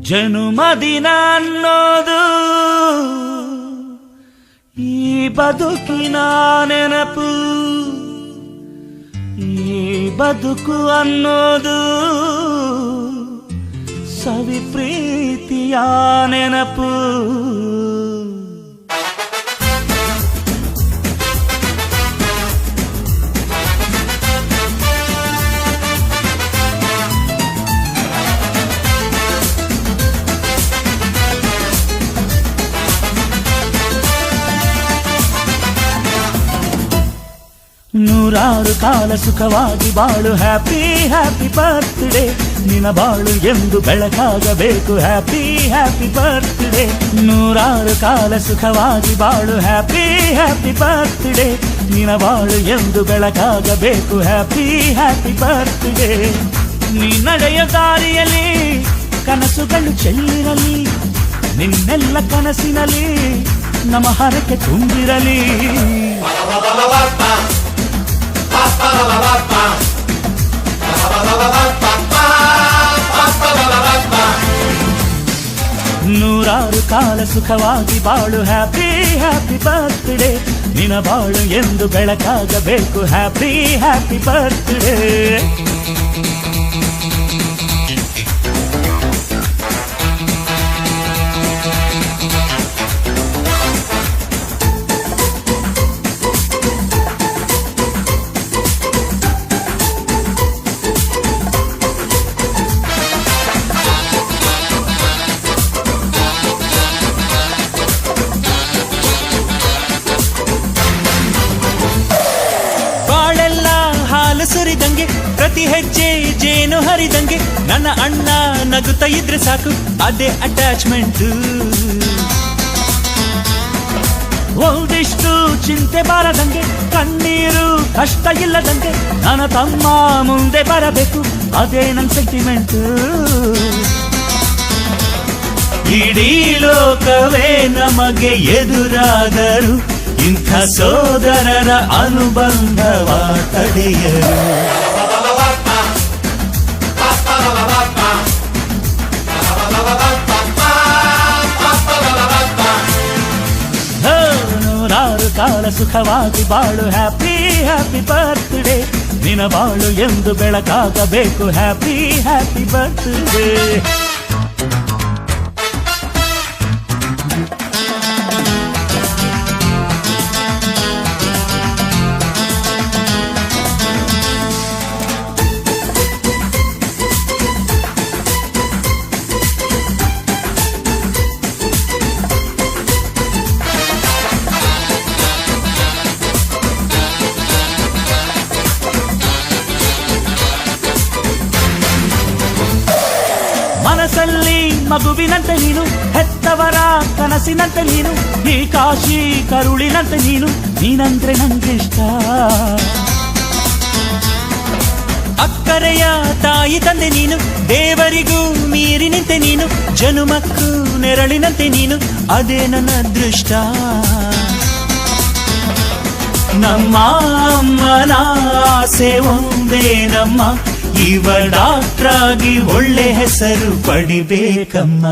ಜನುಮದಿನ ಅನ್ನೋದು ಈ ಬದುಕಿನ ನೆನಪು, ಈ ಬದುಕು ಅನ್ನೋದು ಸವಿ ಪ್ರೀತಿಯ ನೆನಪು. ನೂರಾರು ಕಾಲ ಸುಖವಾಗಿ ಬಾಳು, ಹ್ಯಾಪಿ ಹ್ಯಾಪಿ ಬರ್ತ್ಡೇ. ನಿನ್ನ ಬಾಳು ಎಂದು ಬೆಳಕಾಗಬೇಕು, ಹ್ಯಾಪಿ ಹ್ಯಾಪಿ ಬರ್ತ್ಡೇ. ನೂರಾರು ಕಾಲ ಸುಖವಾಗಿ ಬಾಳು, ಹ್ಯಾಪಿ ಹ್ಯಾಪಿ ಬರ್ತ್ಡೇ. ನಿನ್ನ ಬಾಳು ಎಂದು ಬೆಳಕಾಗಬೇಕು, ಹ್ಯಾಪಿ ಹ್ಯಾಪಿ ಬರ್ತ್ಡೇ. ನೀ ನಡೆಯ ದಾರಿಯಲ್ಲಿ ಕನಸುಗಳು ಚೆಲ್ಲಿರಲಿ, ನಿನ್ನೆಲ್ಲ ಕನಸಿನಲ್ಲಿ ನಮ್ಮ ಹರಕೆ ತುಂಬಿರಲಿ. ನೂರಾರು ಕಾಲ ಸುಖವಾಗಿ ಬಾಳು, ಹ್ಯಾಪಿ ಹ್ಯಾಪಿ ಬರ್ತ್ಡೇ. ನಿನ್ನ ಬಾಳು ಎಂದು ಬೆಳಕಾಗಬೇಕು, ಹ್ಯಾಪಿ ಹ್ಯಾಪಿ ಬರ್ತ್ಡೇ. ಸುರಿದಂಗೆ ಪ್ರತಿ ಹೆಜ್ಜೆ ಜೇನು ಹರಿದಂಗೆ, ನನ್ನ ಅಣ್ಣ ನಗುತ್ತಾ ಇದ್ರೆ ಸಾಕು, ಅದೇ ಅಟ್ಯಾಚ್ಮೆಂಟ್. ಒಂದಿಷ್ಟು ಚಿಂತೆ ಬಾರದಂಗೆ, ಕಣ್ಣೀರು ಕಷ್ಟ ಇಲ್ಲದಂಗೆ, ನನ್ನ ತಮ್ಮ ಮುಂದೆ ಬರಬೇಕು, ಅದೇ ನನ್ನ ಸೆಂಟಿಮೆಂಟ್. ಇಡೀ ಲೋಕವೇ ನಮಗೆ ಎದುರಾದರು, ಇಂಥ ಸೋದರರ ಅನುಬಂಧವ ತಡೆಯರು. ನೂರಾರು ಕಾಲ ಸುಖವಾಗಿ ಬಾಳು, ಹ್ಯಾಪಿ ಹ್ಯಾಪಿ ಬರ್ತ್ಡೇ. ನಿನ್ನ ಬಾಳು ಎಂದು ಬೆಳಕಾಗಬೇಕು, ಹ್ಯಾಪಿ ಹ್ಯಾಪಿ ಬರ್ತ್ಡೇ. ಮನಸ್ಸಲ್ಲಿ ಮಗುವಿನಂತೆ ನೀನು, ಹೆತ್ತವರ ಕನಸಿನಂತೆ ನೀನು, ಈ ಕಾಶಿ ಕರುಳಿನಂತೆ ನೀನು, ನೀನಂದ್ರೆ ನಂಗಿಷ್ಟ. ಅಕ್ಕರೆಯ ತಾಯಿ ತಂದೆ ನೀನು, ದೇವರಿಗೂ ಮೀರಿ ನಿಂತೆ ನೀನು, ಜನುಮಕ್ಕೂ ನೆರಳಿನಂತೆ ನೀನು, ಅದೇ ನನ್ನ ಅದೃಷ್ಟ. ನಮ್ಮ ಅಮ್ಮನ ಆಸೆ ಒಂದೇ ನಮ್ಮ, ಇವ ಡಾಕ್ಟ್ರಾಗಿ ಒಳ್ಳೆ ಹೆಸರು ಪಡಿಬೇಕಮ್ಮ.